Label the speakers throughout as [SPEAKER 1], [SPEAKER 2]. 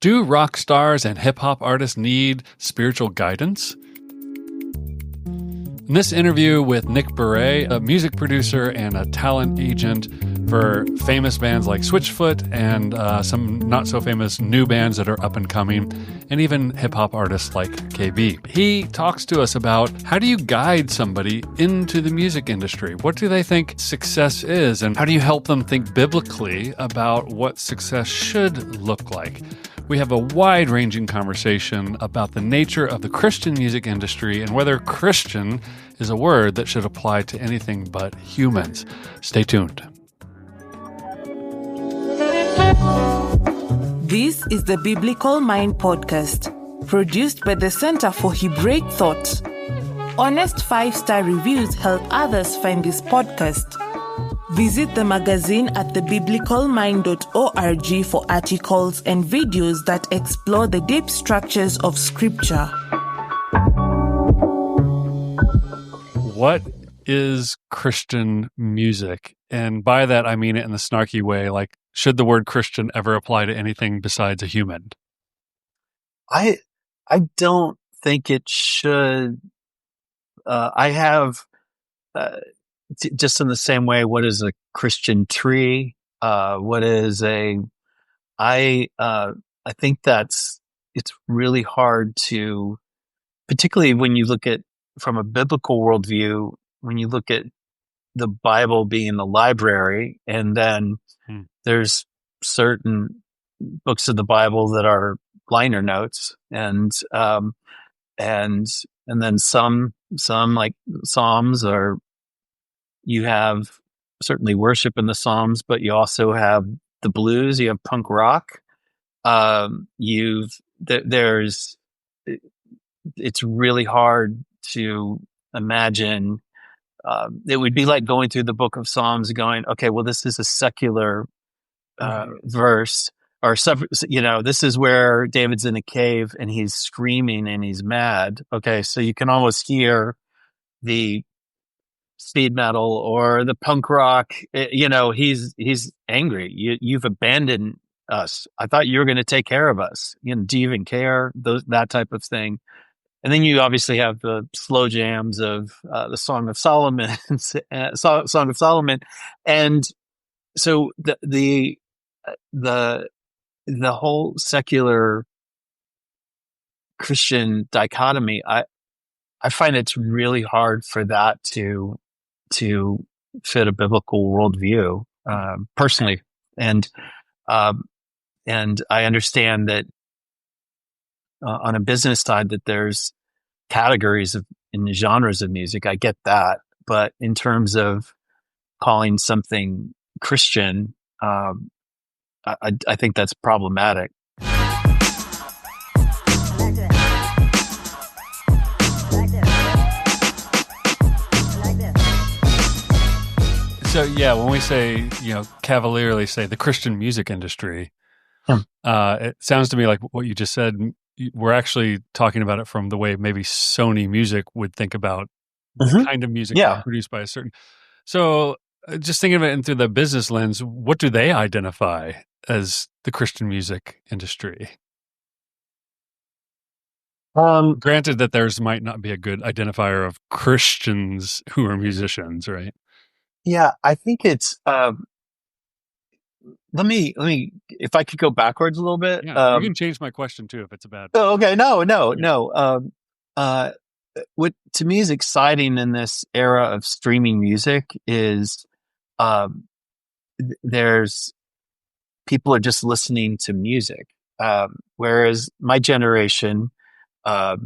[SPEAKER 1] Do rock stars and hip-hop artists need spiritual guidance? In this interview with Nick Barré, a music producer and a talent agent for famous bands like Switchfoot and some not-so-famous new bands that are up and coming, and even hip-hop artists like KB. He talks to us about how do you guide somebody into the music industry? What do they think success is? And how do you help them think biblically about what success should look like? We have a wide-ranging conversation about the nature of the Christian music industry and whether Christian is a word that should apply to anything but humans. Stay tuned.
[SPEAKER 2] This is the Biblical Mind Podcast, produced by the Center for Hebraic Thought. Honest 5-star reviews help others find this podcast. Visit the magazine at thebiblicalmind.org for articles and videos that explore the deep structures of Scripture.
[SPEAKER 1] What is Christian music? And by that, I mean it in the snarky way, like, should the word Christian ever apply to anything besides a human?
[SPEAKER 3] I don't think it should. I have... just in the same way, what is a Christian tree? What is I think it's really hard to, particularly when you look at, from a biblical worldview, when you look at the Bible being the library, and then there's certain books of the Bible that are liner notes, and then some like Psalms are, you have certainly worship in the Psalms, but you also have the blues, you have punk rock. It's really hard to imagine. It would be like going through the book of Psalms going, okay, well, this is a secular verse, or this is where David's in a cave and he's screaming and he's mad. Okay, so you can almost hear the speed metal or the punk rock. He's angry. You've abandoned us. I thought you were going to take care of us. Do you even care? That type of thing. And then you obviously have the slow jams of the Song of Solomon, Song of Solomon, and so the whole secular Christian dichotomy. I find it's really hard for that to fit a biblical worldview, personally, and I understand that on a business side that there's categories in genres of music. I get that, but in terms of calling something Christian, I think that's problematic.
[SPEAKER 1] So yeah, when we say, cavalierly say the Christian music industry, it sounds to me like what you just said. We're actually talking about it from the way maybe Sony Music would think about the kind of music produced by a certain. So just thinking of it through the business lens, what do they identify as the Christian music industry? Granted that theirs might not be a good identifier of Christians who are musicians, right?
[SPEAKER 3] Yeah, I think it's. Let me. If I could go backwards a little bit.
[SPEAKER 1] Yeah, you can change my question too if it's a bad.
[SPEAKER 3] Oh, okay. No. What to me is exciting in this era of streaming music is, there's people are just listening to music, whereas my generation, I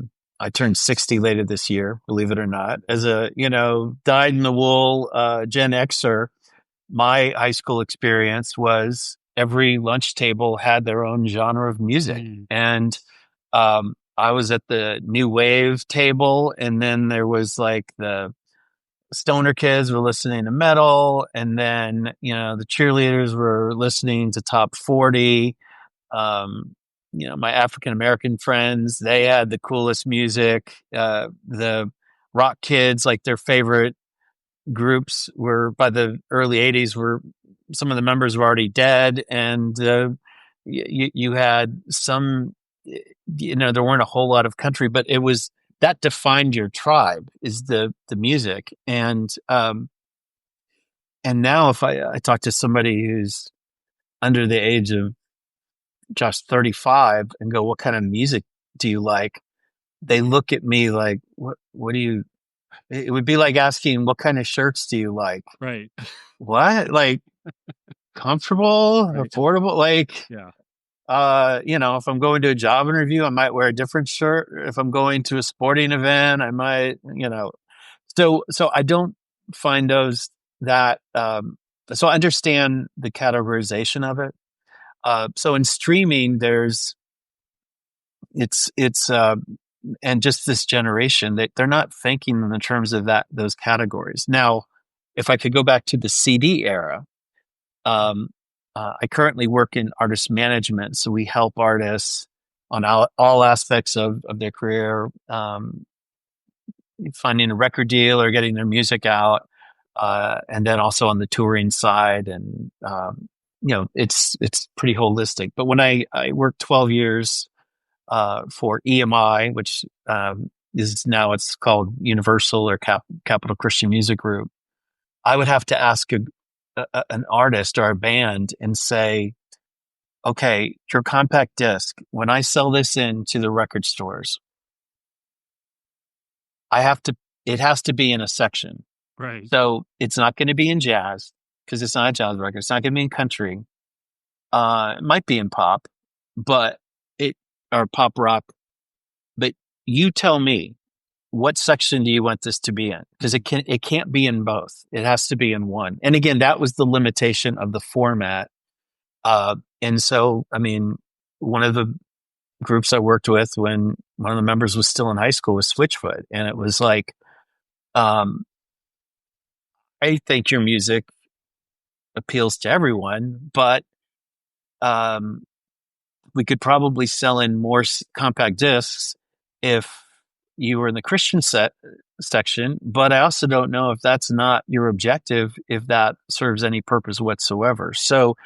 [SPEAKER 3] turned 60 later this year, believe it or not, as a dyed-in-the-wool Gen Xer. My high school experience was every lunch table had their own genre of music. And I was at the new wave table, and then there was like the stoner kids were listening to metal, and then the cheerleaders were listening to top 40. My African American friends, they had the coolest music. The rock kids, like their favorite groups were, by the early 80s, were some of the members were already dead, and you had some, there weren't a whole lot of country, but it was that defined your tribe is the music. And now if I talk to somebody who's under the age of just 35 and go, what kind of music do you like? They look at me like, what do you, it would be like asking, what kind of shirts do you like?
[SPEAKER 1] Right.
[SPEAKER 3] What? Like comfortable,
[SPEAKER 1] Right.
[SPEAKER 3] affordable? Like,
[SPEAKER 1] Yeah.
[SPEAKER 3] if I'm going to a job interview, I might wear a different shirt. If I'm going to a sporting event, I might, so I don't find those that, so I understand the categorization of it. So in streaming, and just this generation, they're not thinking in the terms of those categories. Now, if I could go back to the CD era, I currently work in artist management, so we help artists on all aspects of their career, finding a record deal or getting their music out, and then also on the touring side, and it's pretty holistic. But when I worked 12 years for EMI, which is now it's called Universal or Capital Christian Music Group, I would have to ask an artist or a band and say, okay, your compact disc, when I sell this into the record stores, it has to be in a section.
[SPEAKER 1] Right.
[SPEAKER 3] So it's not going to be in jazz because it's not a jazz record. It's not going to be in country. It might be in pop, or pop rock. But you tell me, what section do you want this to be in? Because it can't be in both. It has to be in one. And again, that was the limitation of the format. And so, I mean, one of the groups I worked with when one of the members was still in high school was Switchfoot. And it was like, I think your music appeals to everyone, but we could probably sell in more compact discs if you were in the Christian section, but I also don't know if that's not your objective, if that serves any purpose whatsoever. So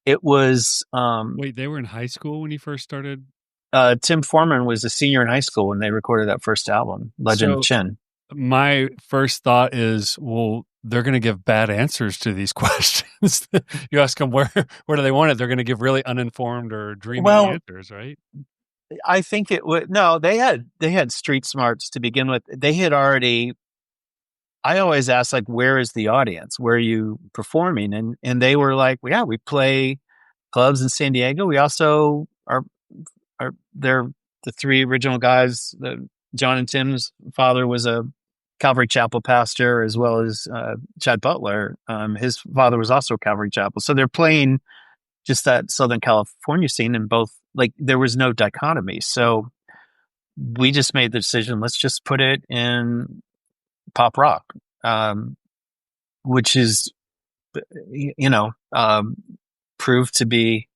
[SPEAKER 3] it was.
[SPEAKER 1] Wait, they were in high school when you first started?
[SPEAKER 3] Tim Foreman was a senior in high school when they recorded that first album, Legend of Chin.
[SPEAKER 1] My first thought is, well, they're going to give bad answers to these questions. You ask them where do they want it, they're going to give really uninformed or dreamy answers, right?
[SPEAKER 3] I think it would. No, they had street smarts to begin with. They had already. I always ask, like, where is the audience? Where are you performing? And they were like, well, yeah, we play clubs in San Diego. We also they're the three original guys. John and Tim's father was a Calvary Chapel pastor, as well as Chad Butler. His father was also Calvary Chapel. So they're playing just that Southern California scene, and both, like, there was no dichotomy. So we just made the decision, let's just put it in pop rock, which is, proved to be,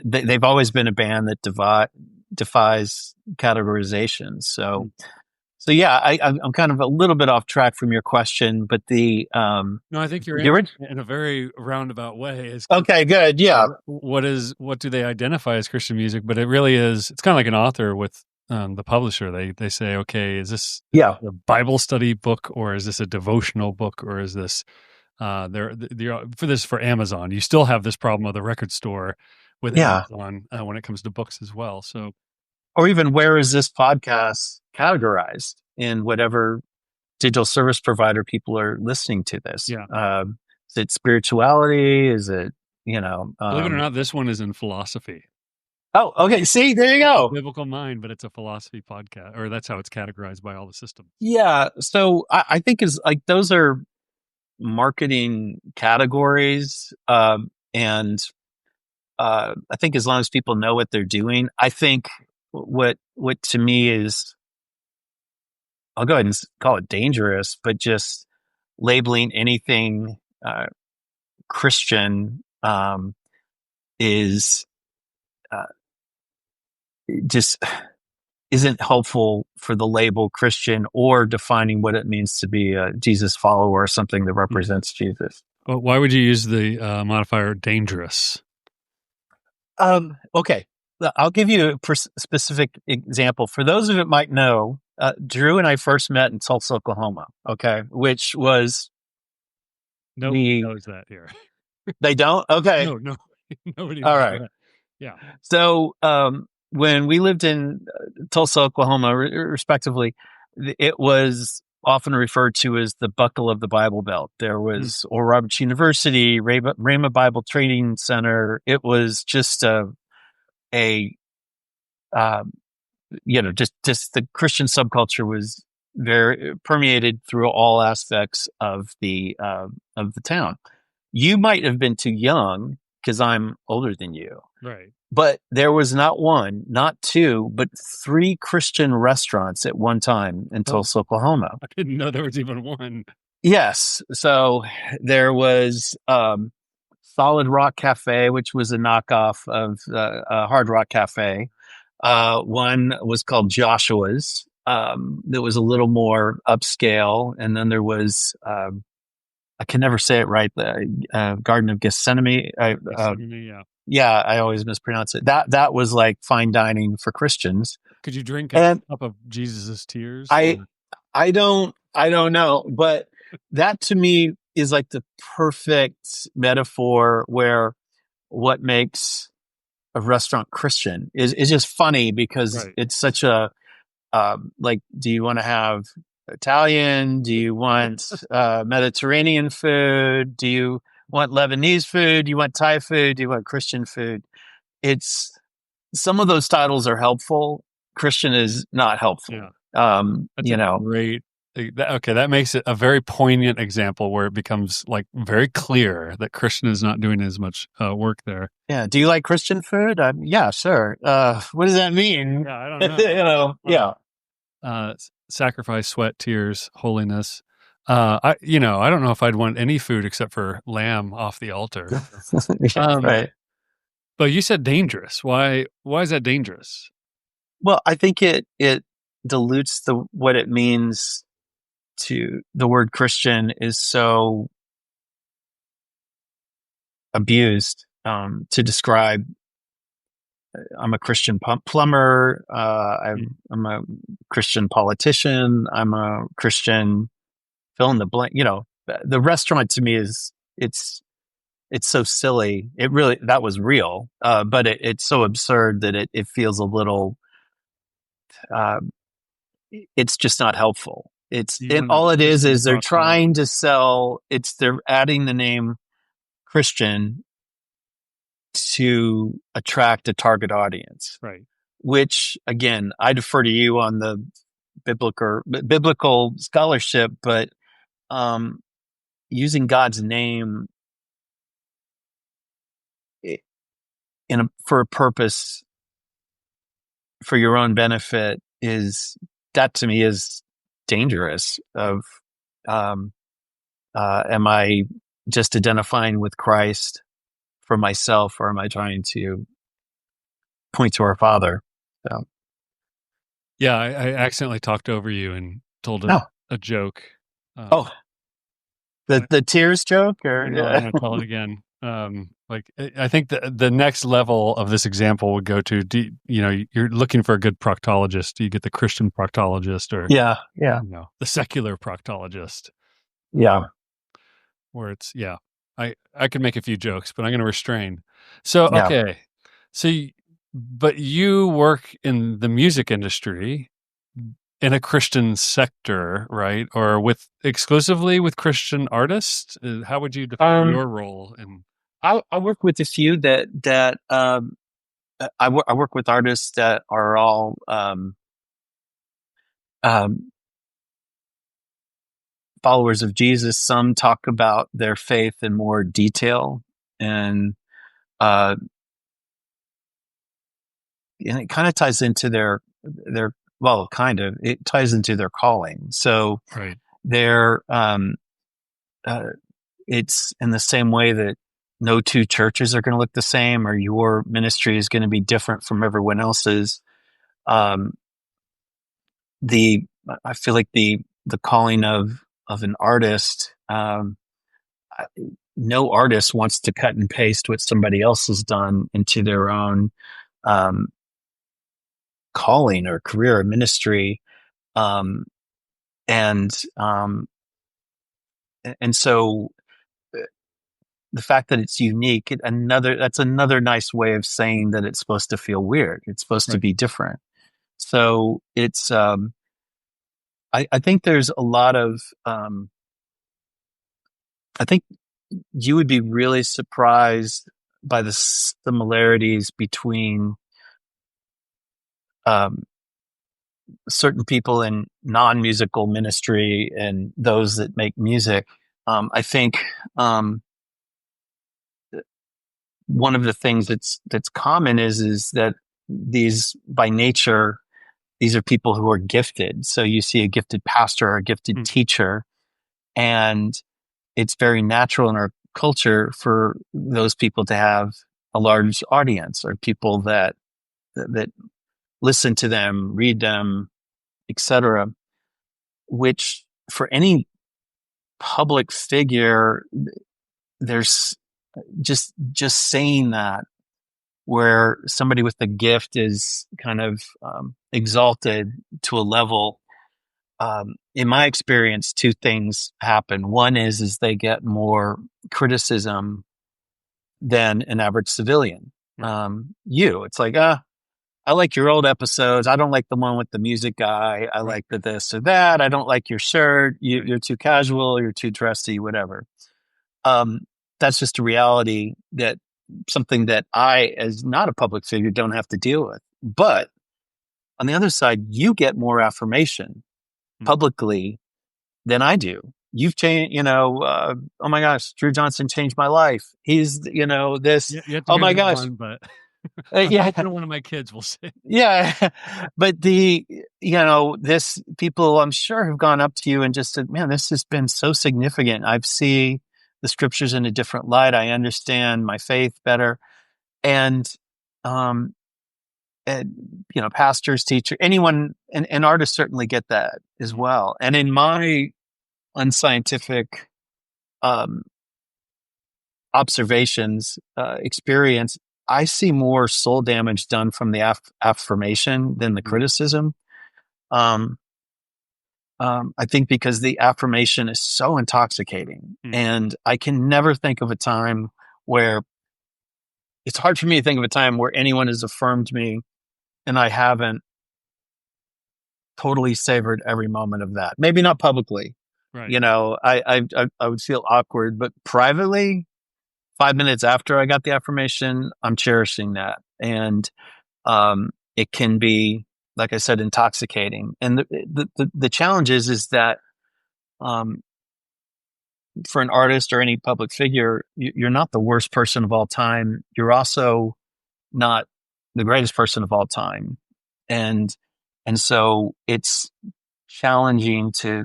[SPEAKER 3] they've always been a band that defies categorization. So yeah, I'm kind of a little bit off track from your question, but no,
[SPEAKER 1] I think you're in a very roundabout way.
[SPEAKER 3] Okay, good. Yeah.
[SPEAKER 1] What do they identify as Christian music? But it really is, it's kind of like an author with the publisher. They say, okay, is this a Bible study book, or is this a devotional book, or is this for Amazon? You still have this problem of the record store with Amazon when it comes to books as well. So,
[SPEAKER 3] or even, where is this podcast categorized in whatever digital service provider people are listening to this?
[SPEAKER 1] Yeah.
[SPEAKER 3] Is it spirituality? Is it,
[SPEAKER 1] believe it or not, this one is in philosophy.
[SPEAKER 3] Oh, okay. See, there you go.
[SPEAKER 1] Biblical Mind, but it's a philosophy podcast, or that's how it's categorized by all the systems.
[SPEAKER 3] Yeah. So I think those are marketing categories. And I think as long as people know what they're doing, I think what to me is, I'll go ahead and call it dangerous, but just labeling anything Christian is just isn't helpful for the label Christian, or defining what it means to be a Jesus follower or something that represents Jesus.
[SPEAKER 1] Well, why would you use the modifier dangerous?
[SPEAKER 3] Okay. I'll give you a specific example. For those of you that might know, Drew and I first met in Tulsa, Oklahoma. Okay. Which was
[SPEAKER 1] Nobody knows that here.
[SPEAKER 3] They don't? Okay.
[SPEAKER 1] No, nobody
[SPEAKER 3] All
[SPEAKER 1] knows
[SPEAKER 3] right.
[SPEAKER 1] that. Yeah.
[SPEAKER 3] So, when we lived in Tulsa, Oklahoma, respectively, it was often referred to as the buckle of the Bible Belt. There was Oral Roberts University, Rhema Bible Training Center. It was just just the Christian subculture was very permeated through all aspects of the town. You might have been too young because I'm older than you.
[SPEAKER 1] Right.
[SPEAKER 3] But there was not one, not two, but 3 Christian restaurants at one time in Tulsa, Oklahoma.
[SPEAKER 1] I didn't know there was even one.
[SPEAKER 3] Yes. So there was Solid Rock Cafe, which was a knockoff of Hard Rock Cafe. One was called Joshua's. That was a little more upscale. And then there was, I can never say it right, the Garden of Gethsemane.
[SPEAKER 1] Yeah.
[SPEAKER 3] Yeah, I always mispronounce it. That was like fine dining for Christians.
[SPEAKER 1] Could you drink a cup of Jesus' tears?
[SPEAKER 3] I don't know, but that to me is like the perfect metaphor where what makes a restaurant Christian is just funny because it's such a like, do you want to have Italian? Do you want Mediterranean food? Do you want Lebanese food? Do you want Thai food? Do you want Christian food? It's some of those titles are helpful. Christian is not helpful.
[SPEAKER 1] Yeah. Great. Okay, that makes it a very poignant example where it becomes like very clear that Christian is not doing as much work there.
[SPEAKER 3] Yeah. Do you like Christian food? Yeah, sure. What does that mean?
[SPEAKER 1] Yeah, I don't
[SPEAKER 3] know. Yeah.
[SPEAKER 1] Sacrifice, sweat, tears, holiness. I don't know if I'd want any food except for lamb off the altar.
[SPEAKER 3] Right.
[SPEAKER 1] But you said dangerous. Why is that dangerous?
[SPEAKER 3] Well, I think it dilutes what it means to the word Christian is so abused to describe. I'm a Christian plumber. I'm a Christian politician. I'm a Christian fill in the blank. The restaurant to me is it's so silly. It really, that was real. But it's so absurd that it feels a little, it's just not helpful. All it is they're trying to sell, they're adding the name Christian to attract a target audience.
[SPEAKER 1] Right.
[SPEAKER 3] Which again, I defer to you on the biblical scholarship, but, using God's name for a purpose for your own benefit that to me is dangerous. Am I just identifying with Christ for myself, or am I trying to point to our Father? So.
[SPEAKER 1] Yeah, I accidentally talked over you and told a joke.
[SPEAKER 3] The tears joke, or
[SPEAKER 1] I'm going to tell it again. I think the next level of this example would go to, you're looking for a good proctologist. Do you get the Christian proctologist or the secular proctologist?
[SPEAKER 3] Yeah.
[SPEAKER 1] Where it's, I could make a few jokes, but I'm going to restrain. So, okay. So, but you work in the music industry in a Christian sector, right? Or exclusively with Christian artists? How would you define your role?
[SPEAKER 3] I work with a few that I work with artists that are all followers of Jesus. Some talk about their faith in more detail, and it kind of ties into their it ties into their calling. So
[SPEAKER 1] right.
[SPEAKER 3] They're it's in the same way that no two churches are going to look the same, or your ministry is going to be different from everyone else's. I feel like the calling of an artist, no artist wants to cut and paste what somebody else has done into their own calling or career or ministry. And so the fact that it's unique, that's another nice way of saying that it's supposed to feel weird. It's supposed to be different. So it's, I think there's a lot of, I think you would be really surprised by the similarities between, certain people in non-musical ministry and those that make music. I think, one of the things that's common is that these, by nature, these are people who are gifted. So you see a gifted pastor or a gifted teacher, and it's very natural in our culture for those people to have a large audience, or people that listen to them, read them, etc. Which for any public figure, there's just saying that, where somebody with the gift is kind of exalted to a level. In my experience, two things happen. One is they get more criticism than an average civilian. It's like, I like your old episodes. I don't like the one with the music guy. I like the this or that. I don't like your shirt. You're too casual. You're too dressy, whatever. That's just a reality, that something that I, as not a public figure, don't have to deal with. But on the other side, you get more affirmation publicly than I do. You've changed, oh my gosh, Dru Johnson changed my life. He's, this,
[SPEAKER 1] You have to
[SPEAKER 3] oh
[SPEAKER 1] hear
[SPEAKER 3] my
[SPEAKER 1] that
[SPEAKER 3] gosh.
[SPEAKER 1] one, but
[SPEAKER 3] Yeah.
[SPEAKER 1] one of my kids will say.
[SPEAKER 3] Yeah. But this, people I'm sure have gone up to you and just said, man, this has been so significant. I've seen the scriptures in a different light. I understand my faith better. And, pastors, teacher, anyone, and artists certainly get that as well. And in my unscientific, observations, experience, I see more soul damage done from the affirmation than the criticism. I think because the affirmation is so intoxicating, and I can never think of a time where, it's hard for me to think of a time where anyone has affirmed me and I haven't totally savored every moment of that. Maybe not publicly.
[SPEAKER 1] Right.
[SPEAKER 3] I would feel awkward, but privately, 5 minutes after I got the affirmation, I'm cherishing that. And it can be, like I said, intoxicating. And the challenge is that for an artist or any public figure, you're not the worst person of all time. You're also not the greatest person of all time. And so it's challenging to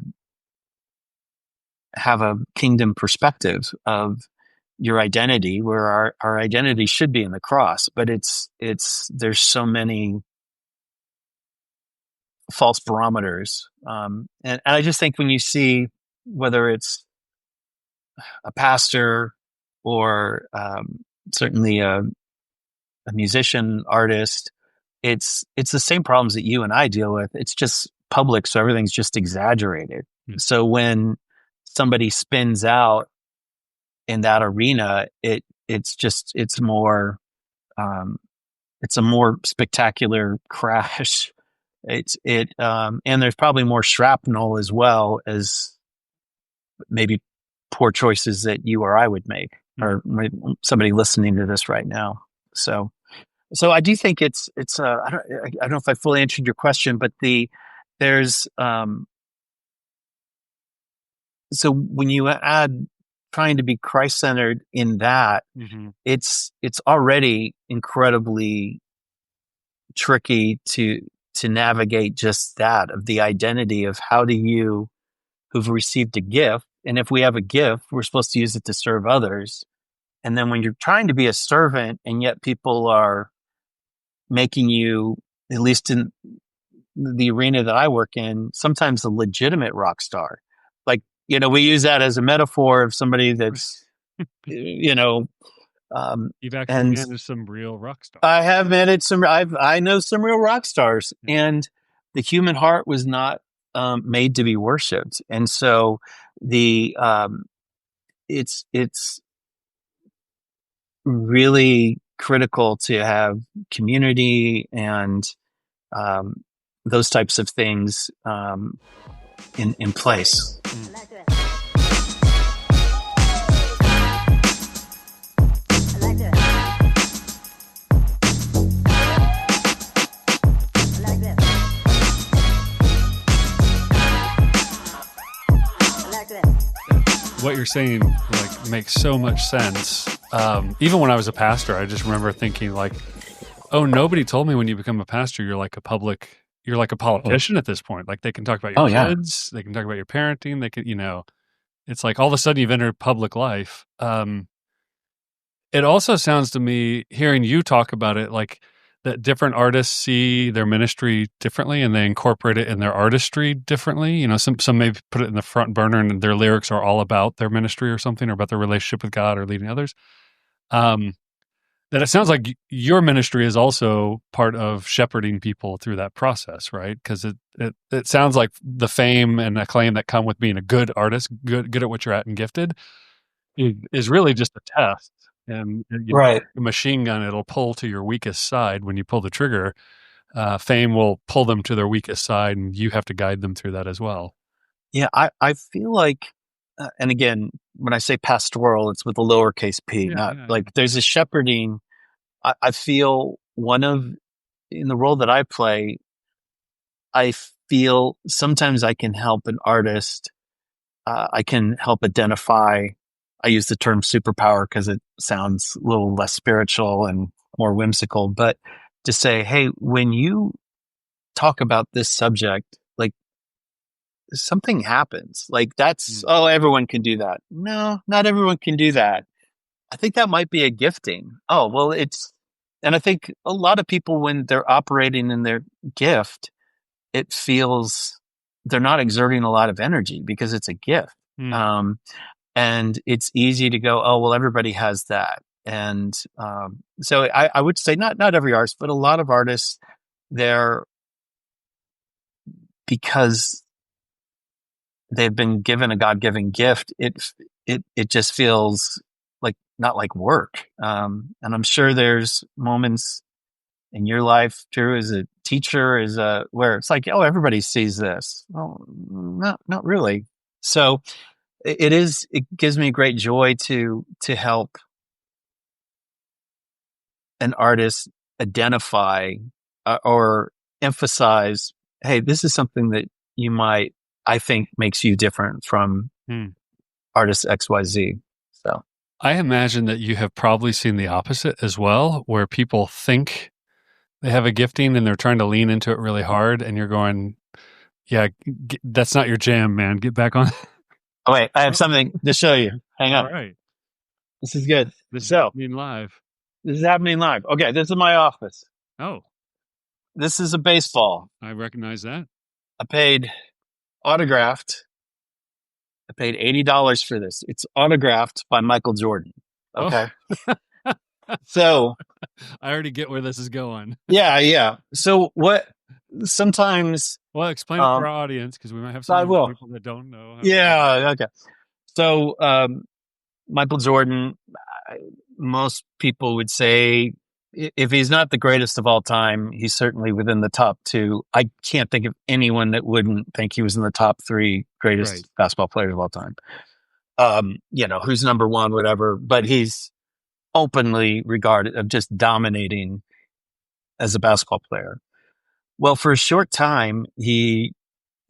[SPEAKER 3] have a kingdom perspective of your identity, where our identity should be in the cross, but there's so many false barometers. And I just think when you see, whether it's a pastor or certainly a musician, artist, it's the same problems that you and I deal with. It's just public, so everything's just exaggerated. So when somebody spins out in that arena, it's more, it's a more spectacular crash. And there's probably more shrapnel as well as maybe poor choices that you or I would make, or somebody listening to this right now. So I do think it's I don't know if I fully answered your question, but there's so when you add trying to be Christ-centered in that, it's already incredibly tricky to navigate just that, of the identity of how do you, who've received a gift, and if we have a gift, we're supposed to use it to serve others. And then when you're trying to be a servant, and yet people are making you, at least in the arena that I work in, sometimes a legitimate rock star. Like, we use that as a metaphor of somebody that's you know,
[SPEAKER 1] You've actually
[SPEAKER 3] and
[SPEAKER 1] managed some real rock stars.
[SPEAKER 3] I have managed some. I know some real rock stars, and the human heart was not made to be worshipped, and so the it's really critical to have community and um, those types of things in place.
[SPEAKER 1] What you're saying like makes so much sense. Even when I was a pastor, I just remember thinking like, oh, nobody told me when you become a pastor, you're like a politician at this point. Like they can talk about your kids, they can talk about your parenting, they can, it's like all of a sudden you've entered public life. It also sounds to me, hearing you talk about it, like that different artists see their ministry differently and they incorporate it in their artistry differently. Some may put it in the front burner and their lyrics are all about their ministry or something, or about their relationship with God or leading others. That it sounds like your ministry is also part of shepherding people through that process, right? Because it sounds like the fame and acclaim that come with being a good artist, good at what you're at and gifted, is really just a test. And
[SPEAKER 3] Right.
[SPEAKER 1] a machine gun, it'll pull to your weakest side when you pull the trigger. Fame will pull them to their weakest side, and you have to guide them through that as well.
[SPEAKER 3] Yeah, I feel like, and again, when I say pastoral, it's with a lowercase p, like there's a shepherding. I feel in the role that I play, I feel sometimes I can help an artist. I can help identify. I use the term superpower because it sounds a little less spiritual and more whimsical, but to say, hey, when you talk about this subject, like something happens. Like that's, everyone can do that. No, not everyone can do that. I think that might be a gifting. Oh, well, and I think a lot of people, when they're operating in their gift, it feels they're not exerting a lot of energy because it's a gift. And it's easy to go, oh, well, everybody has that. And so I would say not every artist, but a lot of artists, because they've been given a God-given gift, it just feels like not like work. And I'm sure there's moments in your life, Drew, as a teacher, where it's like, oh, everybody sees this. Well, not really. So it gives me great joy to help an artist identify or emphasize, hey, this is something that I think makes you different from artist XYZ. So
[SPEAKER 1] I imagine that you have probably seen the opposite as well, where people think they have a gifting and they're trying to lean into it really hard, and you're going, yeah, that's not your jam, man. Get back on.
[SPEAKER 3] Oh, wait, I have something to show you. Hang on.
[SPEAKER 1] All right.
[SPEAKER 3] This is good.
[SPEAKER 1] This is happening live.
[SPEAKER 3] This is happening live. Okay, this is my office.
[SPEAKER 1] Oh.
[SPEAKER 3] This is a baseball.
[SPEAKER 1] I recognize that.
[SPEAKER 3] I paid autographed. I paid $80 for this. It's autographed by Michael Jordan. Okay. Oh. So
[SPEAKER 1] I already get where this is going.
[SPEAKER 3] Yeah. So sometimes...
[SPEAKER 1] Well, explain it for our audience, because we might have some people that don't know.
[SPEAKER 3] Yeah, okay. So Michael Jordan, most people would say, if he's not the greatest of all time, he's certainly within the top two. I can't think of anyone that wouldn't think he was in the top three greatest basketball players of all time. Who's number one, whatever, but he's openly regarded of just dominating as a basketball player. Well, for a short time, he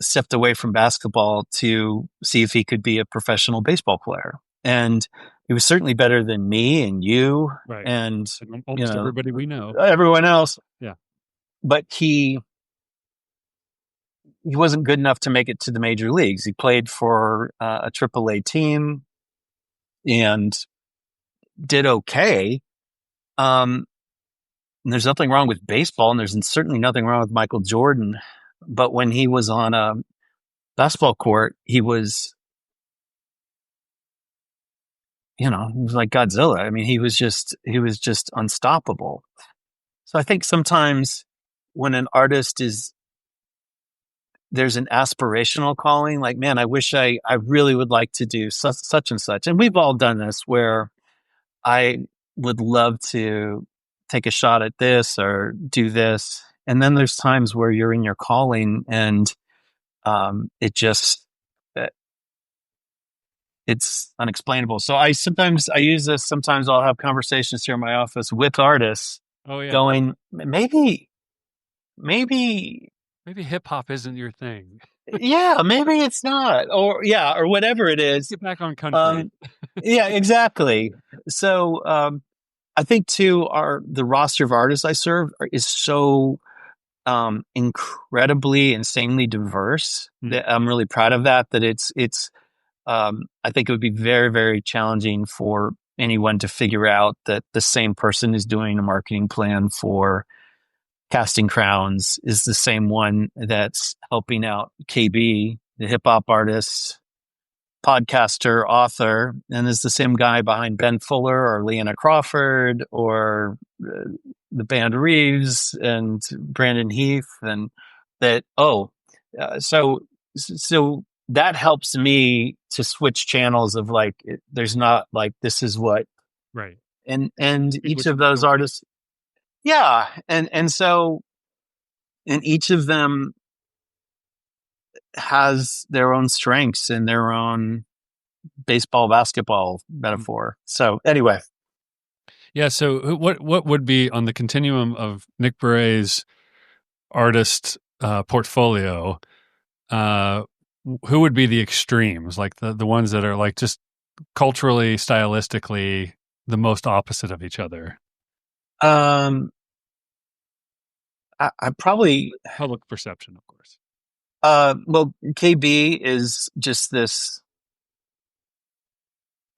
[SPEAKER 3] stepped away from basketball to see if he could be a professional baseball player. And he was certainly better than me and you and
[SPEAKER 1] almost everybody we know.
[SPEAKER 3] Everyone else.
[SPEAKER 1] Yeah.
[SPEAKER 3] But he wasn't good enough to make it to the major leagues. He played for a AAA team and did okay. And there's nothing wrong with baseball, and there's certainly nothing wrong with Michael Jordan. But when he was on a basketball court, he was he was like Godzilla. I mean, he was just unstoppable. So I think sometimes when an artist there's an aspirational calling, like, man, I wish I really would like to do such and such. And we've all done this where I would love to take a shot at this or do this. And then there's times where you're in your calling and it just, it's unexplainable. So I use this. Sometimes I'll have conversations here in my office with artists going, maybe
[SPEAKER 1] hip hop isn't your thing.
[SPEAKER 3] Yeah, maybe it's not, or whatever it is.
[SPEAKER 1] Get back on country.
[SPEAKER 3] Yeah, exactly. So I think too, the roster of artists I serve is so incredibly, insanely diverse. That I'm really proud of that. That it's. I think it would be very, very challenging for anyone to figure out that the same person is doing a marketing plan for Casting Crowns is the same one that's helping out KB, the hip hop artist, podcaster, author, and is the same guy behind Ben Fuller or Leanna Crawford or the band Reeves and Brandon Heath, and that. So that helps me to switch channels of like, there's not like, this is what,
[SPEAKER 1] right.
[SPEAKER 3] And each of those artists, yeah. And so, and each of them has their own strengths and their own baseball, basketball metaphor. So anyway.
[SPEAKER 1] Yeah. So what would be on the continuum of Nick Barré's artist portfolio? Who would be the extremes, like the ones that are like just culturally, stylistically, the most opposite of each other?
[SPEAKER 3] I probably
[SPEAKER 1] public perception, of course.
[SPEAKER 3] Well, KB is just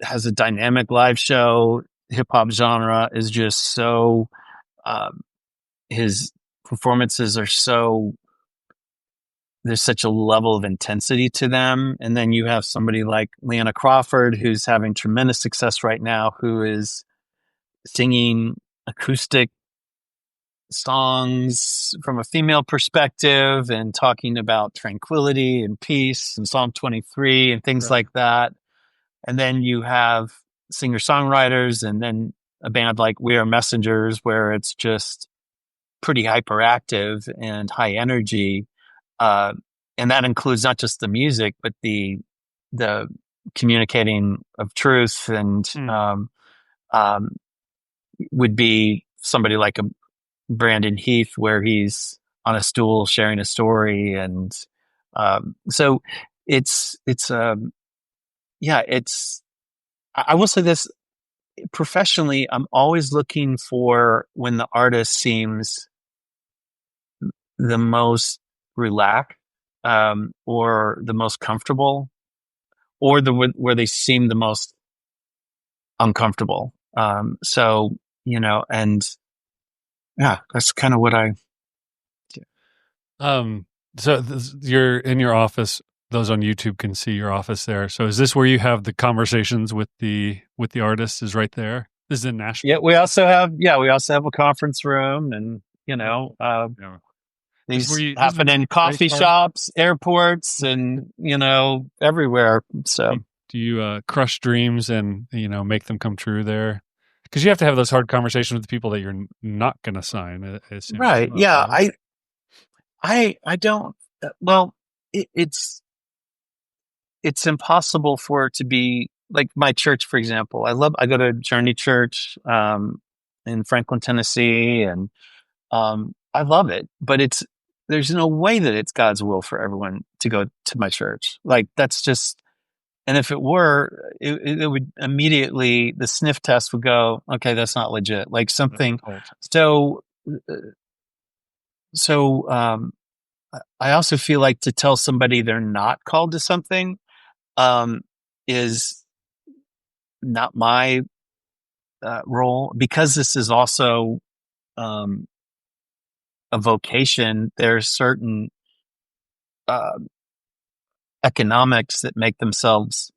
[SPEAKER 3] has a dynamic live show. Hip hop genre is just so. His performances are so. There's such a level of intensity to them. And then you have somebody like Leanna Crawford, who's having tremendous success right now, who is singing acoustic songs from a female perspective and talking about tranquility and peace and Psalm 23 and things like that. And then you have singer-songwriters and then a band like We Are Messengers, where it's just pretty hyperactive and high energy. And that includes not just the music, but the communicating of truth, and would be somebody like a Brandon Heath, where he's on a stool sharing a story, and so it's I will say this professionally, I'm always looking for when the artist seems the most relaxed, or the most comfortable, or where they seem the most uncomfortable. So, and yeah, that's kind of what I do.
[SPEAKER 1] So you're in your office. Those on YouTube can see your office there. So is this where you have the conversations with the artists? Is right there? This is in Nashville.
[SPEAKER 3] Yeah, we also have a conference room, and these happen in coffee shops, airports, and everywhere. So,
[SPEAKER 1] do you crush dreams and make them come true there? Because you have to have those hard conversations with people that you're not going to sign.
[SPEAKER 3] Right? Yeah, I don't. Well, it's impossible for it to be like my church, for example. I go to Journey Church in Franklin, Tennessee, and I love it. But there's no way that it's God's will for everyone to go to my church. Like, that's just. And if it were, it would immediately, the sniff test would go, okay, that's not legit. Like something. So I also feel like to tell somebody they're not called to something is not my role, because this is also a vocation. There's certain economics that make themselves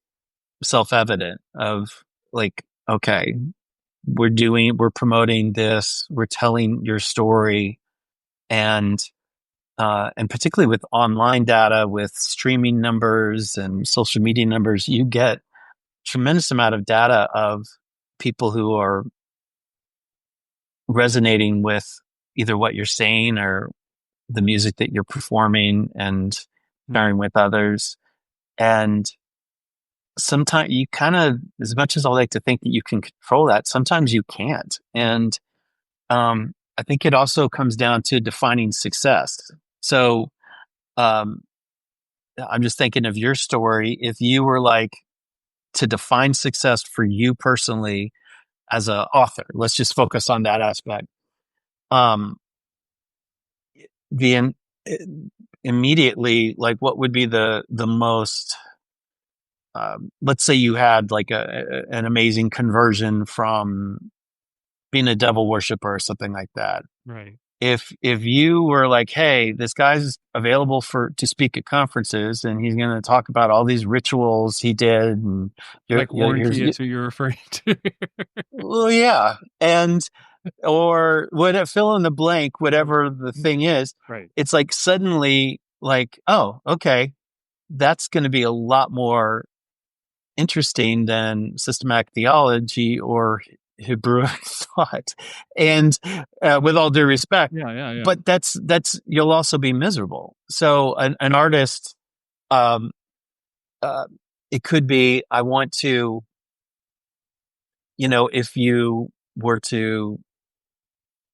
[SPEAKER 3] self-evident of like, okay, we're promoting this, we're telling your story, and particularly with online data, with streaming numbers and social media numbers, you get tremendous amount of data of people who are resonating with either what you're saying or the music that you're performing and sharing with others. And sometimes you kind of, as much as I like to think that you can control that, sometimes you can't. And I think it also comes down to defining success. So um, I'm just thinking of your story. If you were like to define success for you personally as an author, let's just focus on that aspect. Um, the in, immediately, like, what would be the most? Let's say you had like an amazing conversion from being a devil worshiper or something like that.
[SPEAKER 1] Right.
[SPEAKER 3] If you were like, hey, this guy's available to speak at conferences and he's going to talk about all these rituals he did, and
[SPEAKER 1] Like warranty is who you're referring to.
[SPEAKER 3] well, yeah, and or what, fill in the blank, whatever the thing is.
[SPEAKER 1] Right.
[SPEAKER 3] It's like suddenly like, oh, okay, that's going to be a lot more interesting than systematic theology or Hebrew thought. And with all due respect,
[SPEAKER 1] Yeah.
[SPEAKER 3] but that's you'll also be miserable. So an artist, it could be, I want to, if you were to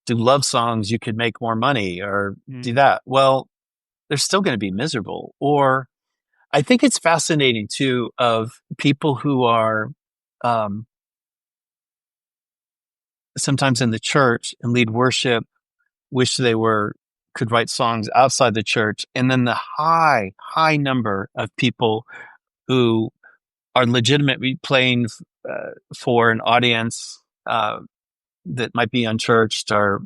[SPEAKER 3] do love songs, you could make more money or do that. Well, they're still going to be miserable. Or I think it's fascinating too, of people who are sometimes in the church and lead worship, wish they could write songs outside the church. And then the high number of people who are legitimately playing for an audience that might be unchurched, or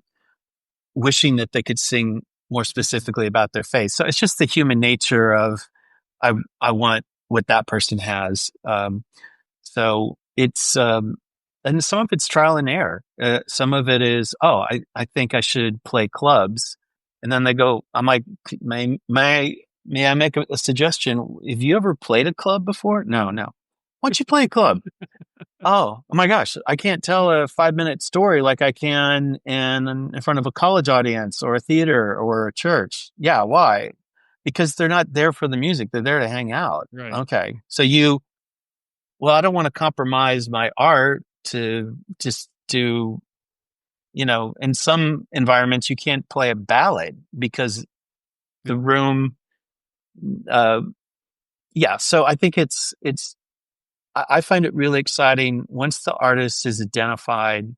[SPEAKER 3] wishing that they could sing more specifically about their faith. So it's just the human nature of, I want what that person has. So it's, and some of it's trial and error. Some of it is, I think I should play clubs. And then they go, I'm like, may I make a suggestion? Have you ever played a club before? No. Why don't you play a club? Oh my gosh, I can't tell a 5-minute story like I can in front of a college audience or a theater or a church. Yeah, why? Because they're not there for the music. They're there to hang out.
[SPEAKER 1] Right.
[SPEAKER 3] Okay. So I don't want to compromise my art to just do, in some environments you can't play a ballad because the room, so I think I find it really exciting once the artist is identified,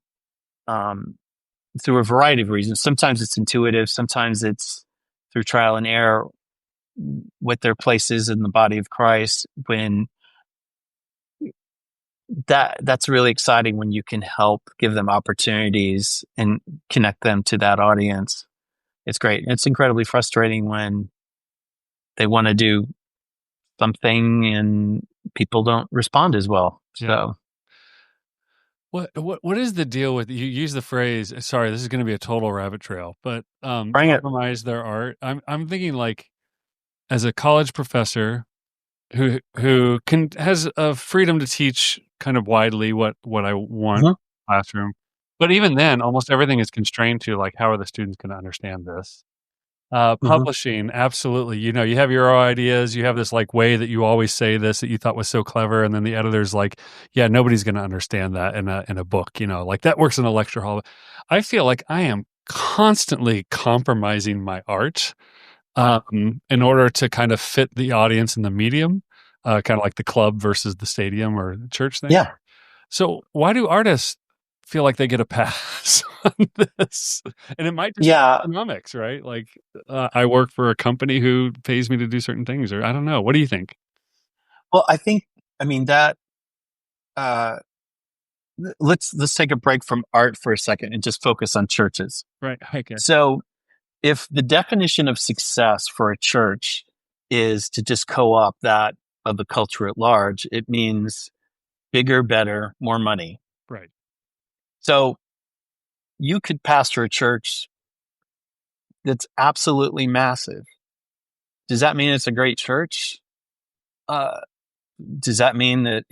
[SPEAKER 3] through a variety of reasons. Sometimes it's intuitive, sometimes it's through trial and error, what their place is in the body of Christ. When that's really exciting, when you can help give them opportunities and connect them to that audience. It's great. It's incredibly frustrating when they want to do something and people don't respond as well. So
[SPEAKER 1] what is the deal with, you use the phrase, sorry, this is going to be a total rabbit trail, but
[SPEAKER 3] bring it.
[SPEAKER 1] compromise their art. I'm thinking, like, as a college professor who has a freedom to teach kind of widely what I want in the classroom, but even then, almost everything is constrained to, like, how are the students going to understand this? Publishing, absolutely. You have your ideas. You have this, like, way that you always say this that you thought was so clever, and then the editor's like, "Yeah, nobody's going to understand that in a book." Like, that works in a lecture hall. I feel like I am constantly compromising my art in order to kind of fit the audience in the medium, kind of like the club versus the stadium or the church thing.
[SPEAKER 3] Yeah.
[SPEAKER 1] So why do artists feel like they get a pass on this? And it might just be economics, right? Like, I work for a company who pays me to do certain things, or I don't know. What do you think?
[SPEAKER 3] Well, that, let's take a break from art for a second and just focus on churches.
[SPEAKER 1] Right. Okay.
[SPEAKER 3] So if the definition of success for a church is to just co-opt that of the culture at large, it means bigger, better, more money.
[SPEAKER 1] Right.
[SPEAKER 3] So you could pastor a church that's absolutely massive. Does that mean it's a great church? Does that mean that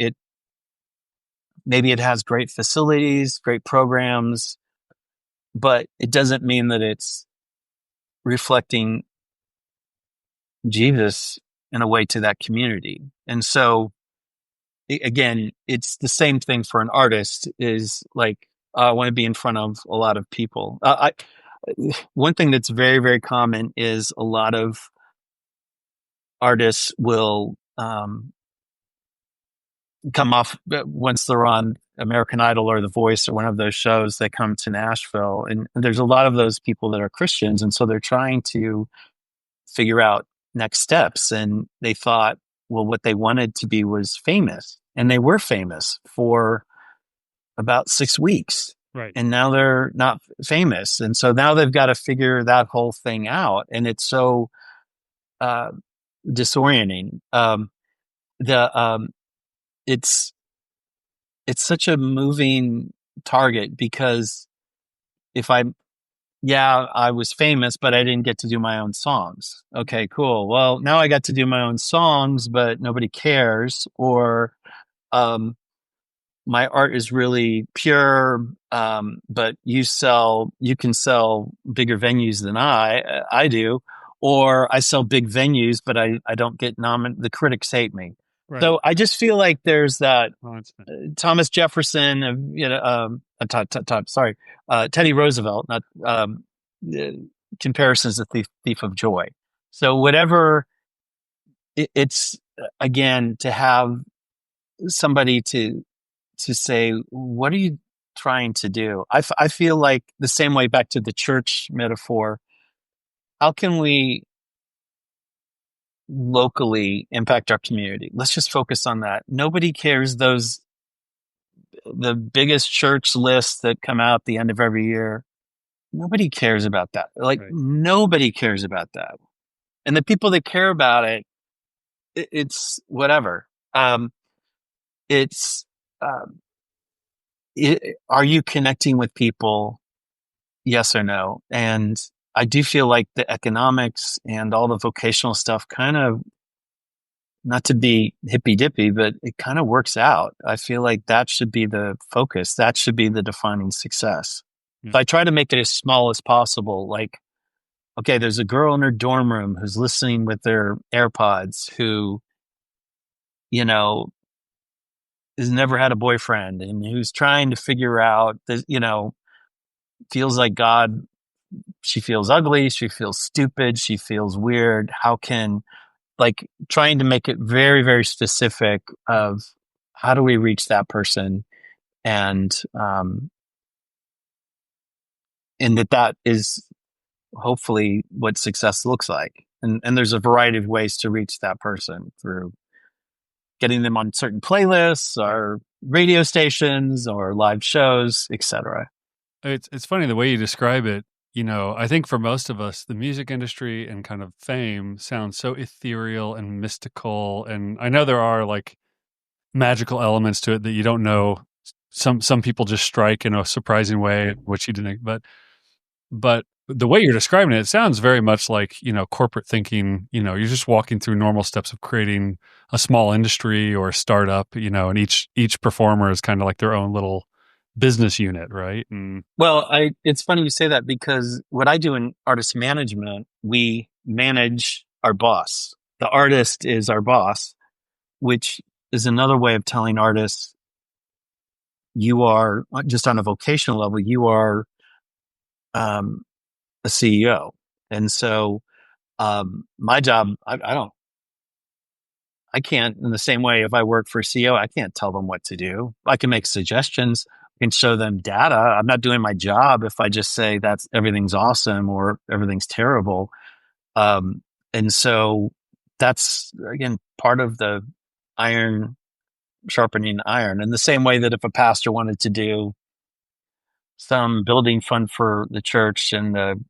[SPEAKER 3] maybe it has great facilities, great programs, but it doesn't mean that it's reflecting Jesus in a way to that community? And so, again, it's the same thing for an artist. Is like, I want to be in front of a lot of people. One thing that's very, very common is a lot of artists will come off once they're on American Idol or The Voice or one of those shows. They come to Nashville, and there's a lot of those people that are Christians, and so they're trying to figure out next steps. And they thought, well, what they wanted to be was famous, and they were famous for about 6 weeks.
[SPEAKER 1] Right.
[SPEAKER 3] And now they're not famous. And so now they've got to figure that whole thing out. And it's so disorienting. It's such a moving target, because if I was famous, but I didn't get to do my own songs. Okay, cool. Well, now I got to do my own songs, but nobody cares. Or, my art is really pure, but you can sell bigger venues than I do, or I sell big venues, but I don't get the critics hate me.
[SPEAKER 1] Right.
[SPEAKER 3] So I just feel like there's that Thomas Jefferson, Teddy Roosevelt, not comparisons to Thief of Joy. So whatever, it's again, to have somebody to say, what are you trying to do? I feel like the same way, back to the church metaphor. How can we locally impact our community? Let's just focus on that. Nobody cares the biggest church lists that come out at the end of every year. Nobody cares about that. Like, right. Nobody cares about that. And the people that care about it's whatever. Are you connecting with people? Yes or no? And I do feel like the economics and all the vocational stuff kind of, not to be hippy dippy, but it kind of works out. I feel like that should be the focus. That should be the defining success. Yeah. So I try to make it as small as possible. Like, okay, there's a girl in her dorm room who's listening with their AirPods, who, has never had a boyfriend, and who's trying to figure out that, feels like God. She feels ugly. She feels stupid. She feels weird. Trying to make it very, very specific of how do we reach that person, and that is hopefully what success looks like. And there's a variety of ways to reach that person, through getting them on certain playlists or radio stations or live shows, etc.
[SPEAKER 1] It's funny the way you describe it. I think for most of us, the music industry and kind of fame sounds so ethereal and mystical. And I know there are like magical elements to it that you don't know. Some people just strike in a surprising way, which you didn't. But the way you're describing it sounds very much like, corporate thinking. You're just walking through normal steps of creating a small industry or a startup, and each performer is kind of like their own little business unit, right?
[SPEAKER 3] Well, it's funny you say that, because what I do in artist management, we manage our boss. The artist is our boss, which is another way of telling artists, you are, just on a vocational level, you are a CEO. And so my job, I can't, in the same way, if I work for a CEO, I can't tell them what to do. I can make suggestions, can show them data. I'm not doing my job if I just say everything's awesome or everything's terrible. And so that's, again, part of the iron sharpening iron. In the same way that if a pastor wanted to do some building fund for the church, and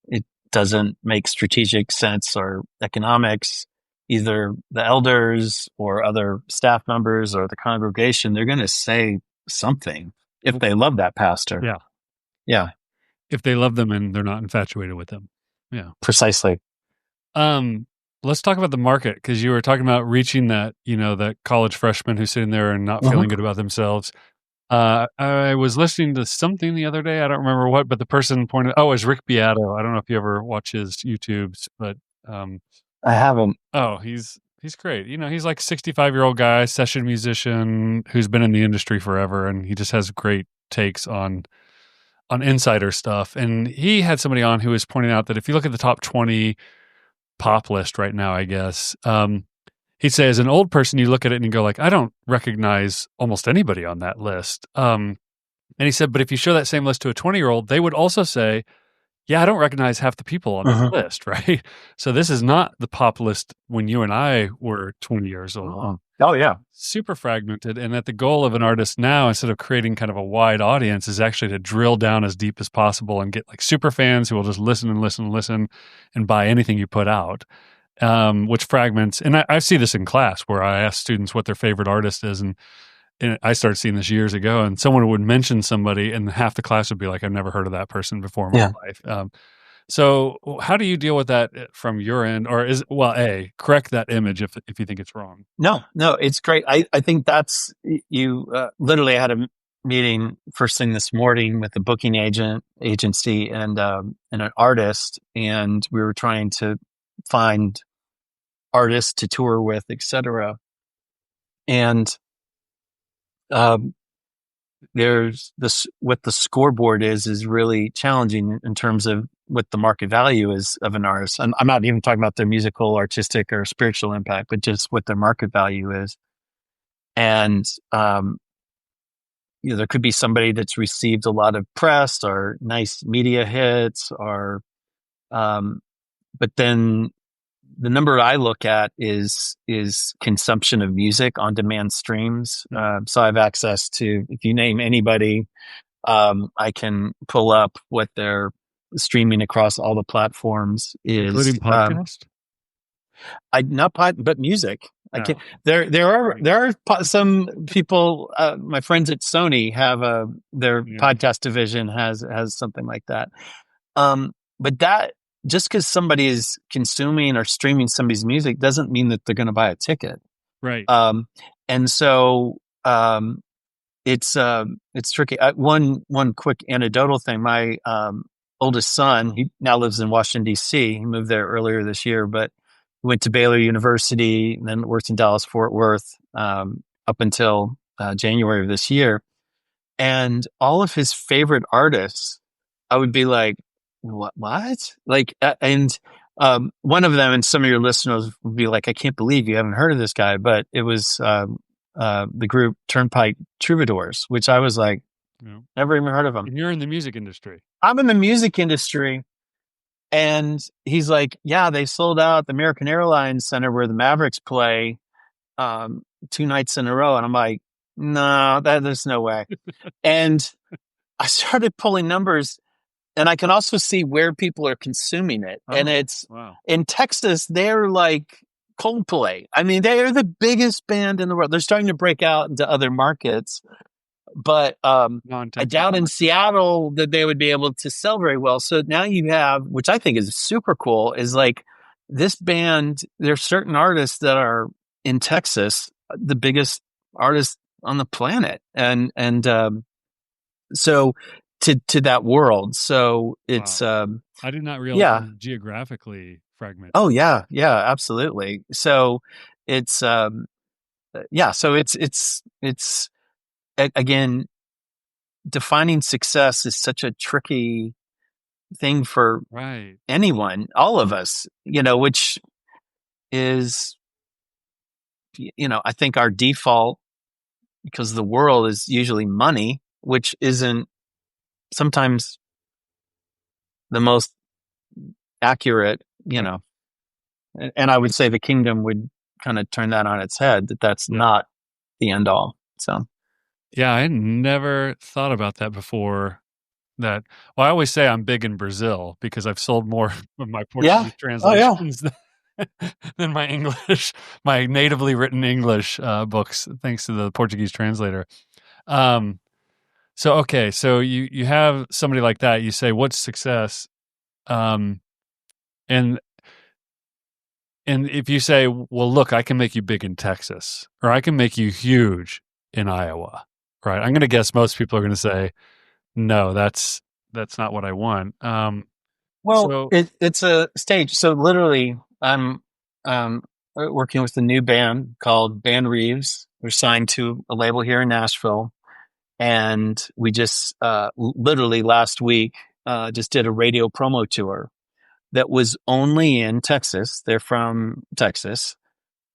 [SPEAKER 3] it doesn't make strategic sense or economics, either the elders or other staff members or the congregation, they're going to say something if they love that pastor.
[SPEAKER 1] Yeah.
[SPEAKER 3] Yeah.
[SPEAKER 1] If they love them and they're not infatuated with them. Yeah.
[SPEAKER 3] Precisely.
[SPEAKER 1] Let's talk about the market, because you were talking about reaching that, that college freshman who's sitting there and not feeling good about themselves. I was listening to something the other day. I don't remember what, but the person pointed, it was Rick Beato. I don't know if you ever watch his YouTubes, but
[SPEAKER 3] I haven't.
[SPEAKER 1] Oh, he's great. He's like 65-year-old guy, session musician who's been in the industry forever, and he just has great takes on insider stuff. And he had somebody on who was pointing out that if you look at the top 20 pop list right now, I guess, he'd say as an old person, you look at it and you go like, I don't recognize almost anybody on that list. And he said, but if you show that same list to a 20-year-old, they would also say, yeah, I don't recognize half the people on this list, right? So this is not the pop list when you and I were 20 years old.
[SPEAKER 3] Oh, yeah.
[SPEAKER 1] Super fragmented. And that the goal of an artist now, instead of creating kind of a wide audience, is actually to drill down as deep as possible and get like super fans who will just listen and listen and listen and buy anything you put out, which fragments. And I see this in class where I ask students what their favorite artist is. And I started seeing this years ago, and someone would mention somebody and half the class would be like, I've never heard of that person before in my life. So how do you deal with that from your end? Or correct that image if you think it's wrong.
[SPEAKER 3] No, it's great. I think that's, you literally had a meeting first thing this morning with a booking agency and an artist, and we were trying to find artists to tour with, etc. And there's this, what the scoreboard is really challenging in terms of what the market value is of an artist. And I'm not even talking about their musical, artistic, or spiritual impact, but just what their market value is. And, there could be somebody that's received a lot of press or nice media hits or, but then the number I look at is consumption of music on demand streams. So I have access to, if you name anybody, I can pull up what they're streaming across all the platforms is.
[SPEAKER 1] Including podcast?
[SPEAKER 3] But music. I can't. There are some people. My friends at Sony have their podcast division has something like that. But that, just because somebody is consuming or streaming somebody's music doesn't mean that they're going to buy a ticket.
[SPEAKER 1] Right.
[SPEAKER 3] And so it's tricky. One quick anecdotal thing. My oldest son, he now lives in Washington, D.C. He moved there earlier this year, but he went to Baylor University and then worked in Dallas, Fort Worth up until January of this year. And all of his favorite artists, I would be like, what? Like, and one of them, and some of your listeners would be like, I can't believe you haven't heard of this guy. But it was the group Turnpike Troubadours, which I was like, never even heard of them.
[SPEAKER 1] And you're in the music industry.
[SPEAKER 3] I'm in the music industry. And he's like, yeah, they sold out the American Airlines Center where the Mavericks play 2 nights in a row. And I'm like, no, there's no way. And I started pulling numbers. And I can also see where people are consuming it. And it's in Texas, they're like Coldplay. I mean, they are the biggest band in the world. They're starting to break out into other markets. But I doubt in Seattle that they would be able to sell very well. So now you have, which I think is super cool, is like this band, there's certain artists that are in Texas, the biggest artists on the planet. And so to that world. So it's,
[SPEAKER 1] I did not realize it was geographically fragmented.
[SPEAKER 3] Oh yeah, absolutely. So it's, so it's again, defining success is such a tricky thing for anyone, all of us, which is, I think our default, because the world is usually money, which isn't sometimes the most accurate, and I would say the kingdom would kind of turn that on its head, that's not the end all. So.
[SPEAKER 1] Yeah, I never thought about that before. I always say I'm big in Brazil because I've sold more of my Portuguese translations than my English, my natively written English books, thanks to the Portuguese translator. So you have somebody like that. You say, "What's success?" Um, and if you say, "Well, look, I can make you big in Texas, or I can make you huge in Iowa," right? I'm going to guess most people are going to say, "No, that's not what I want."
[SPEAKER 3] Well,
[SPEAKER 1] So
[SPEAKER 3] it's a stage. So literally, I'm working with a new band called Band Reeves. We're signed to a label here in Nashville, and we just literally last week just did a radio promo tour that was only in Texas. They're from Texas.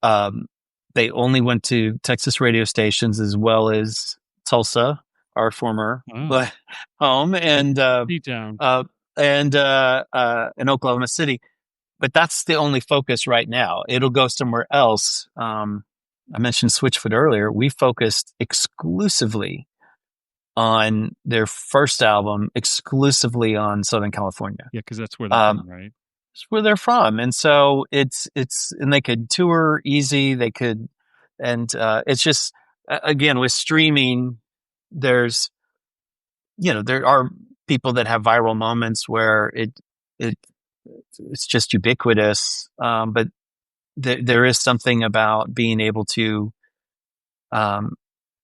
[SPEAKER 3] Um, they only went to Texas radio stations as well as Tulsa, our former home, and
[SPEAKER 1] T-Town.
[SPEAKER 3] in Oklahoma City. But that's the only focus right now. It'll go somewhere else. I mentioned Switchfoot earlier. We focused exclusively on their first album, exclusively on Southern California.
[SPEAKER 1] Yeah, because that's where they're from, right?
[SPEAKER 3] It's where they're from, and so it's and they could tour easy. They could, and it's just again with streaming, there's there are people that have viral moments where it's just ubiquitous, but there is something about being able to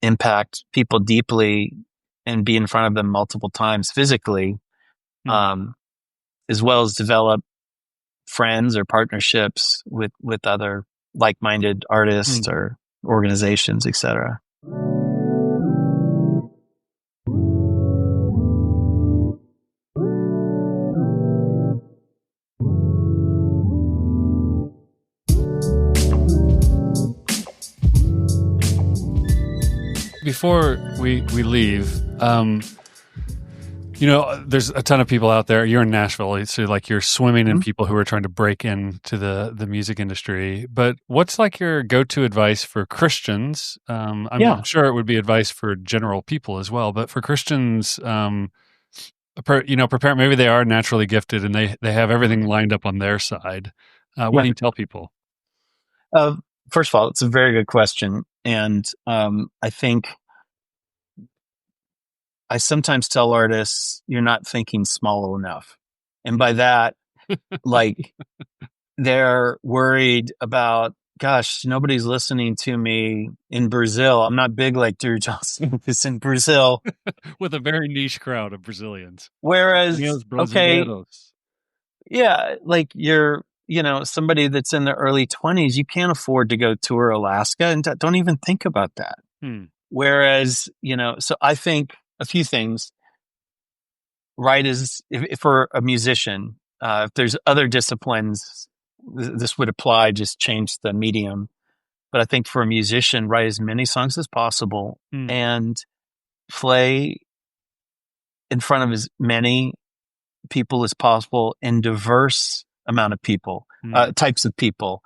[SPEAKER 3] impact people deeply and be in front of them multiple times physically, as well as develop friends or partnerships with other like-minded artists or organizations, etc.
[SPEAKER 1] Before we leave, there's a ton of people out there. You're in Nashville, so like you're swimming in people who are trying to break into the music industry. But what's like your go-to advice for Christians? I'm sure it would be advice for general people as well, but for Christians, prepare. Maybe they are naturally gifted and they have everything lined up on their side. What do you tell people?
[SPEAKER 3] First of all, it's a very good question, and I think I sometimes tell artists, you're not thinking small enough. And by that, like, they're worried about, gosh, nobody's listening to me in Brazil. I'm not big like Dru Johnson who's in Brazil.
[SPEAKER 1] With a very niche crowd of Brazilians.
[SPEAKER 3] Whereas, okay, yeah, like you're, somebody that's in the early 20s, you can't afford to go tour Alaska, and don't even think about that. Whereas, so I think a few things, right? Is if for a musician, if there's other disciplines, this would apply, just change the medium. But I think for a musician, write as many songs as possible and play in front of as many people as possible and diverse amount of people, types of people.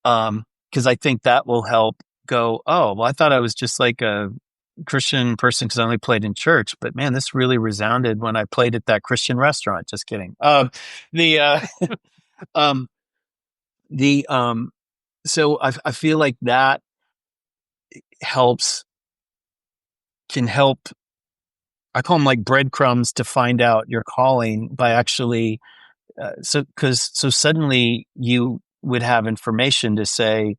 [SPEAKER 3] Because I think that will help go, oh, well, I thought I was just like a Christian person because I only played in church, but man, this really resounded when I played at that Christian restaurant. Just kidding. So I feel like that can help. I call them like breadcrumbs to find out your calling by actually, so suddenly you would have information to say,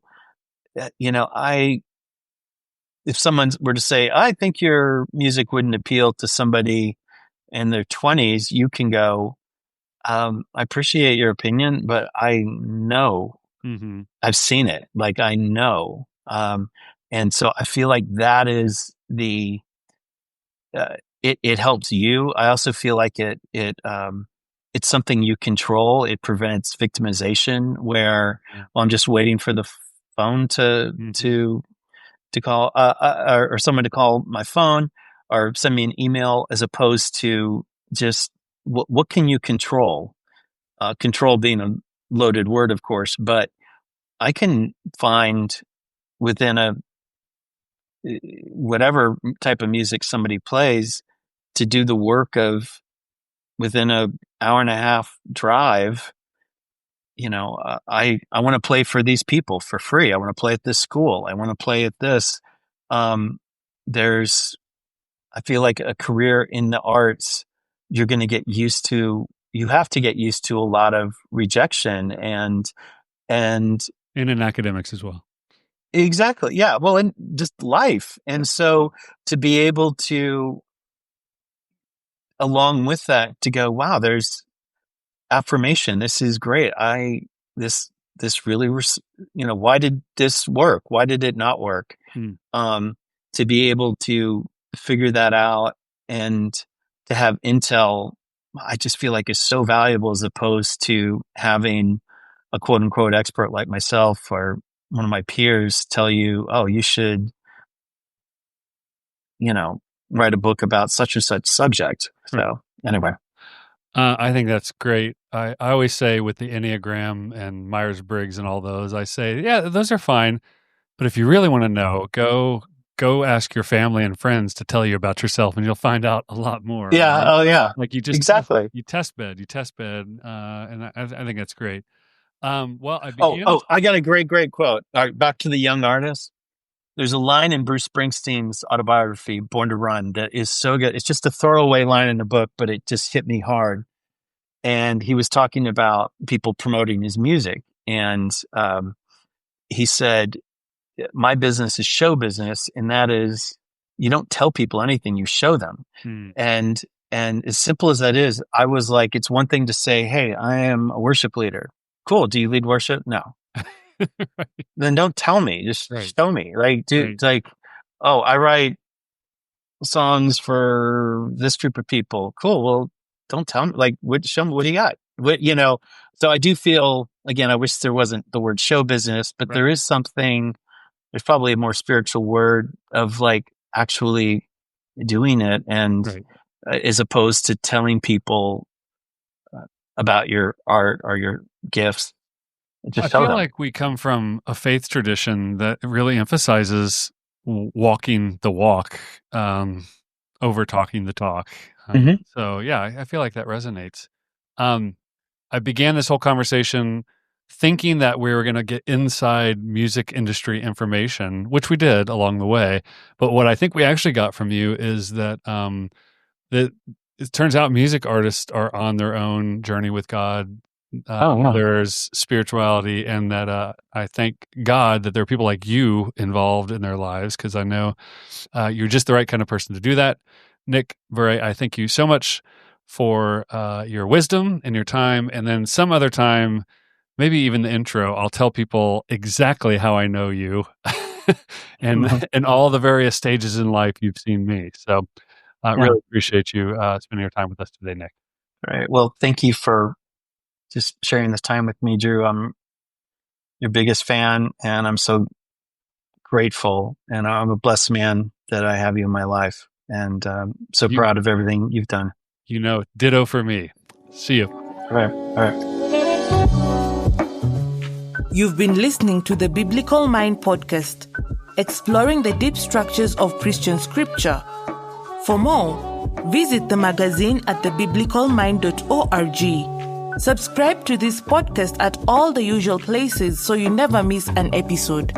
[SPEAKER 3] if someone were to say, I think your music wouldn't appeal to somebody in their 20s, you can go, I appreciate your opinion, but I know I've seen it. Like I know. And so I feel like that is it helps you. I also feel like it's something you control. It prevents victimization where, well, I'm just waiting for the phone to call, or someone to call my phone or send me an email, as opposed to just what can you control? Control being a loaded word, of course, but I can find within whatever type of music somebody plays to do the work of within an hour and a half drive I want to play for these people for free. I want to play at this school. I want to play at this. I feel like a career in the arts, you're going to get used to, you have to get used to a lot of rejection and
[SPEAKER 1] in academics as well.
[SPEAKER 3] Exactly. Yeah. Well, and just life. And so to be able to, along with that, to go, wow, there's affirmation. This is great. This really, why did this work? Why did it not work? To be able to figure that out and to have intel, I just feel like is so valuable as opposed to having a quote unquote expert like myself or one of my peers tell you, oh, you should, write a book about such and such subject. So anyway.
[SPEAKER 1] I think that's great. I always say with the Enneagram and Myers-Briggs and all those, I say, yeah, those are fine. But if you really want to know, go ask your family and friends to tell you about yourself and you'll find out a lot more.
[SPEAKER 3] Yeah.
[SPEAKER 1] Right?
[SPEAKER 3] Oh yeah.
[SPEAKER 1] Like you just,
[SPEAKER 3] exactly.
[SPEAKER 1] You test bed. And I think that's great. Well,
[SPEAKER 3] I got a great quote. All right, back to the young artist. There's a line in Bruce Springsteen's autobiography, Born to Run, that is so good. It's just a throwaway line in the book, but it just hit me hard. And he was talking about people promoting his music. And he said, my business is show business. And that is, you don't tell people anything, you show them. And as simple as that is, I was like, it's one thing to say, hey, I am a worship leader. Cool. Do you lead worship? No. Right. Then don't tell me. Just show me. Like, dude, right. Like, oh, I write songs for this group of people. Cool. Well, don't tell me. Like, show me what do you got? So I do feel, again, I wish there wasn't the word show business, but there is something. There's probably a more spiritual word of like actually doing it, and as opposed to telling people about your art or your gifts.
[SPEAKER 1] I feel like we come from a faith tradition that really emphasizes walking the walk over talking the talk. So yeah, I feel like that resonates. I began this whole conversation thinking that we were going to get inside music industry information, which we did along the way. But what I think we actually got from you is that that it turns out music artists are on their own journey with God. There's spirituality, and that I thank God that there are people like you involved in their lives, because I know you're just the right kind of person to do that. Nick Barré, I thank you so much for your wisdom and your time. And then some other time, maybe even the intro, I'll tell people exactly how I know you and all the various stages in life you've seen me. So I really appreciate you spending your time with us today, Nick.
[SPEAKER 3] All right. Well, thank you for just sharing this time with me, Drew. I'm your biggest fan, and I'm so grateful, and I'm a blessed man that I have you in my life, and so proud of everything you've done.
[SPEAKER 1] Ditto for me. See you.
[SPEAKER 3] All right.
[SPEAKER 2] You've been listening to the Biblical Mind podcast, exploring the deep structures of Christian scripture. For more, visit the magazine at thebiblicalmind.org. Subscribe to this podcast at all the usual places so you never miss an episode.